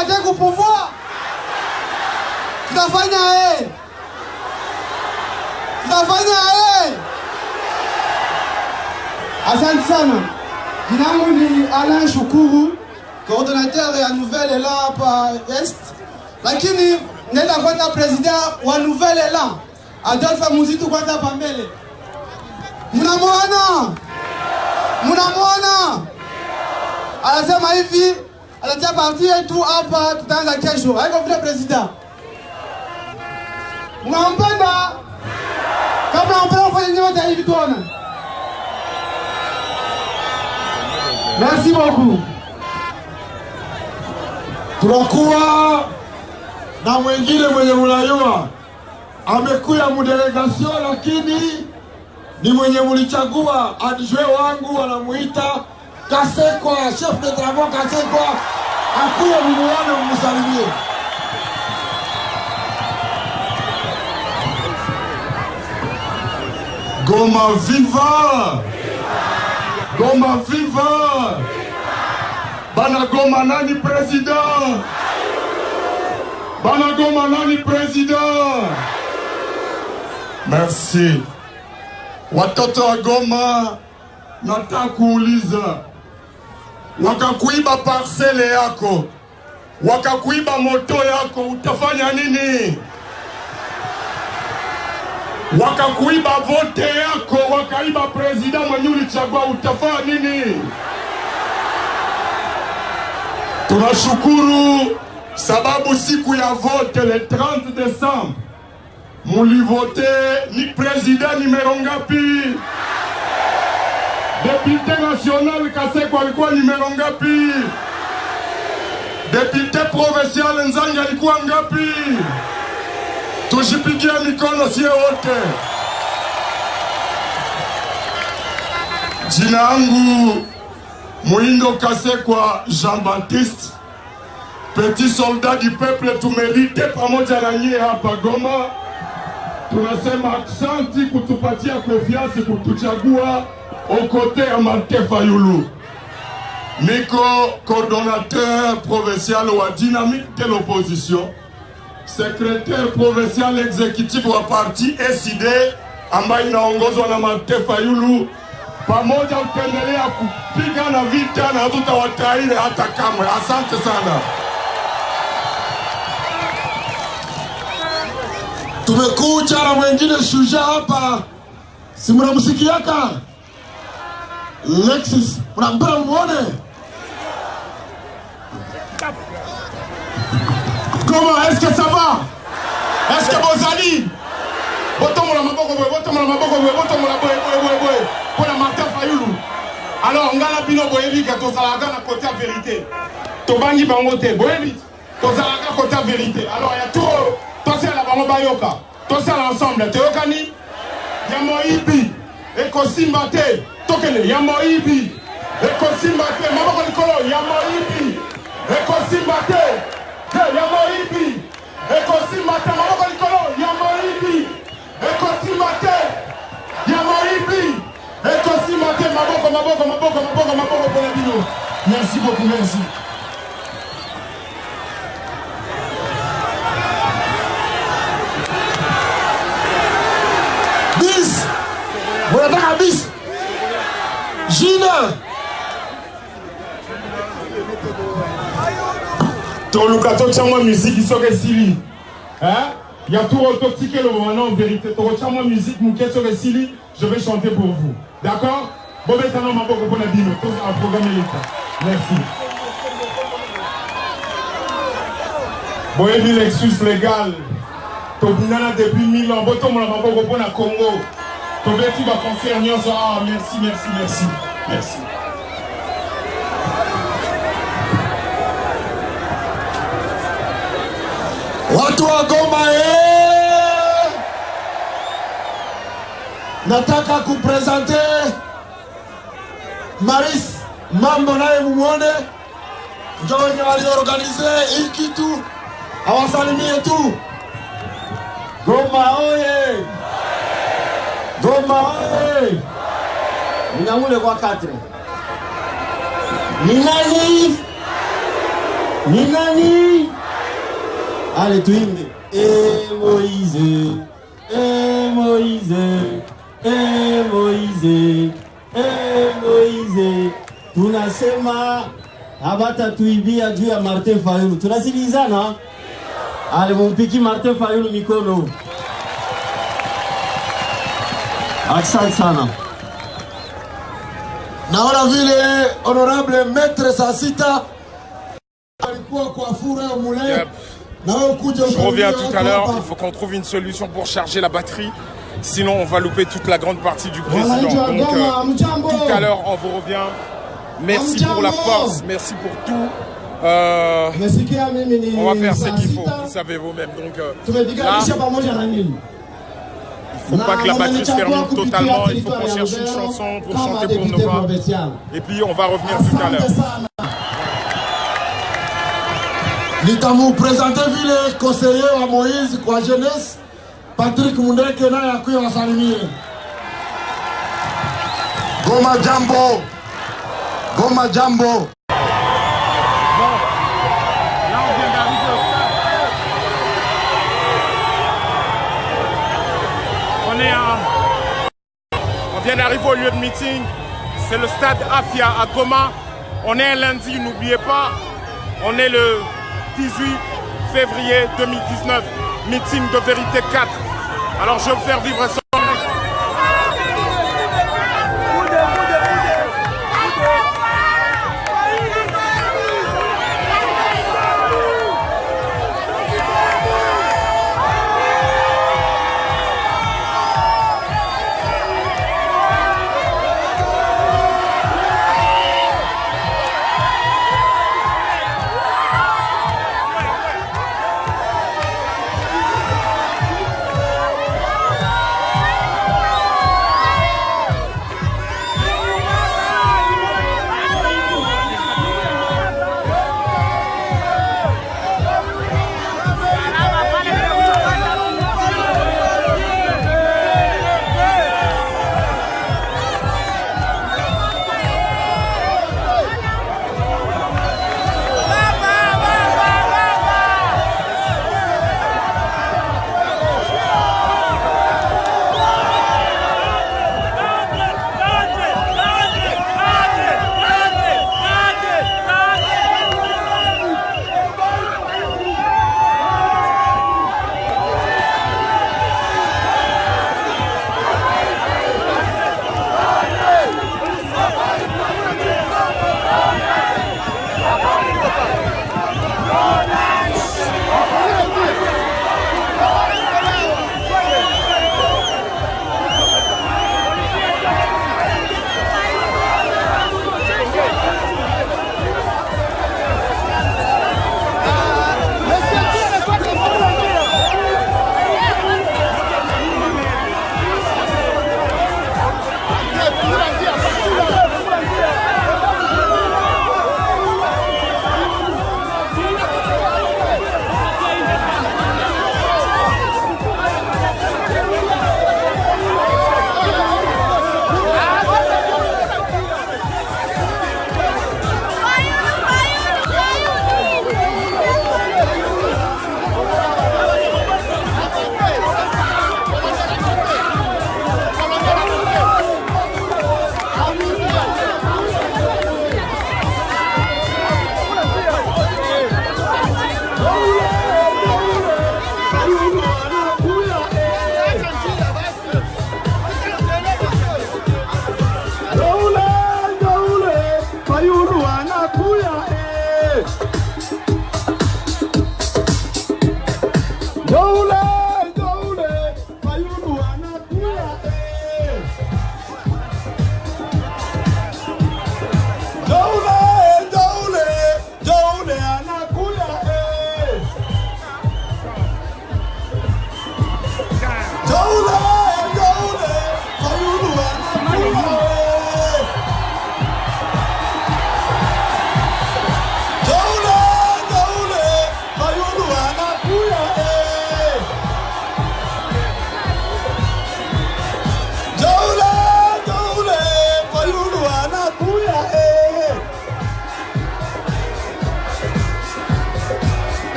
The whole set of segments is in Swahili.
bataki ku pouvoir. Tutafanya Asante sana. Jina langu ni Alain Shukuru, coordinateur ya Nouvelle Elan hapa Est. Lakini nenda kwenda president wa Nouvelle Elan, Adolphe Muzitu kwanza hapa mbele. Mnamuona? Anasema hivi, anatia parti yetu hapa tutaanza kesho. Haiko vile president. Mnampenda? Kama mnampenda ufanye nyote hivi tuone. Merci beaucoup. Tunakuwa na mwingine mwenye unayua amekuya mudelegation, lakini ni mwenye mulichagua adjoint wangu, wanamuita Kasekwa, chef de travaux Kasekwa. Akuye mumuone mmusalimie. Goma viva! Goma viva! Bana Goma nani president? Bana Goma nani president? Merci. Watoto wa Goma, nataka kuuliza, wakakuiba parcele yako, wakakuiba moto yako, utafanya nini? Wakakuiba vote yako, wakaiba president mwenye ulichagua, utafanya nini? Tunashukuru sababu siku ya vote le 30 Desembre mulivote ni president numero ngapi? Député national Kasekwa alikuwa numero ngapi? Député provincial Nzangi alikuwa ngapi? Tushipigie mikono sie wote. Jina langu Muindo Kasekwa Jean-Baptiste, petit soldat du peuple, tumelite pamoja na nyie hapa Goma. Tunasema aksanti kutupatia confiance, kutuchagua okote ya Martin Fayulu. Niko coordonnateur provincial wa Dynamique de l'opposition, secrétaire provincial exécutif wa parti SID ambayo inaongozwa na Martin Fayulu. Pamoja utaendelea kupiga na vita na hatutawataile hata kamwe. Asante sana. Tumekuja na mwengine shujaa hapa, si mnamsikiaka Lexis, mnampenda muone. Comment est-ce que ça va? Est-ce que Bozali? Botomola maboko boy, botomola maboko boy, botomola boy. Pour la Martin Fayulu. Alors, on a bino boyebi que to salaka na côté vérité. To bangi bangote boyebi. To salaka côté vérité. Alors, il y a tout. To c'est la bango bayoka. To c'est l'ensemble. Te yokani? Yamoibi. Eko simbate. Tokele yamoibi. Eko simbate. Maboko likolo yamoibi. Eko simbate. Yamoibi. Eko simbate. Maboko likolo yamoibi. Eko simbate. Yamoibi. Eko simbate. Maboko pour la bino. Merci beaucoup, merci. Bis. Vous êtes à bis. Gina. Toluka tochama musique isoke sili. Hein? Il y a tout autotique le moment en vérité. Tochama musique mouké sur sili, je vais chanter pour vous. D'accord? Bobetano maboko pour la bino. Tous à programmer l'état. Merci. Boyebi l'excuse légale. Tobinana depuis 1000 ans. Botomo la maboko pour la Congo. Tobeti va concerner. Ah, merci. Merci. Watu wa Goma nataka kupresente Maris Mambo naye mumuone. Njoo wenye waliorganize hii kitu awasalimie tu. Goma oye! Goma oye! Ninamule kwa 4. Ni nani? Ni nani? Allez, tuimbe. Moïse, Moïse, Moïse, Moïse. Tunasema habata tuibia juu ya Martin Fayulu. Tunasikilizana? Ale mumpiki Martin Fayulu mikono. Asante sana. Naona vile honorable maître Sasita alikuwa kwa fura mule. Je reviens tout à l'heure, il faut qu'on trouve une solution pour charger la batterie. Sinon on va louper toute la grande partie du président. Donc tout à l'heure on vous revient. Merci pour la force, merci pour tout. On va faire ce qu'il faut, vous savez vous-même. Donc là, il ne faut pas que la batterie se termine totalement. Il faut qu'on cherche une chanson pour chanter pour Nova. Et puis on va revenir tout à l'heure. Nitamu présenter vile conseiller wa Moïse kwa jeunesse Patrick Mundeke naye akuye wasalimie. Goma jambo. Goma jambo. Bon, là on vient d'arriver au stade. On vient d'arriver au lieu de meeting. C'est le stade Afia à Goma. On est un lundi, n'oubliez pas. On est le 18 février 2019, meeting de vérité 4. Alors je vais vous faire vivre ça.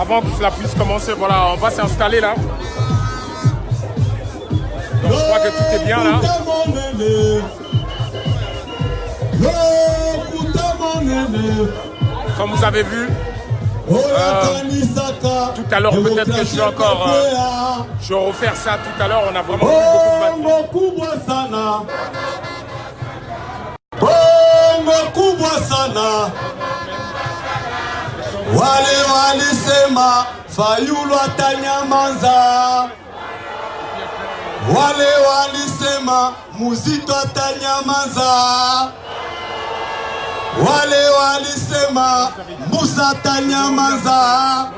avant que cela puisse commencer. Voilà, on va s'installer là. Donc je crois que tout est bien là. Comme vous avez vu, tout à l'heure, peut-être que je vais encore je vais refaire ça tout à l'heure. On a vraiment vu beaucoup de batterie. Wale walisema Fayulu atanyamaza, wale walisema Muzito atanyamaza, wale walisema Musa atanyamaza,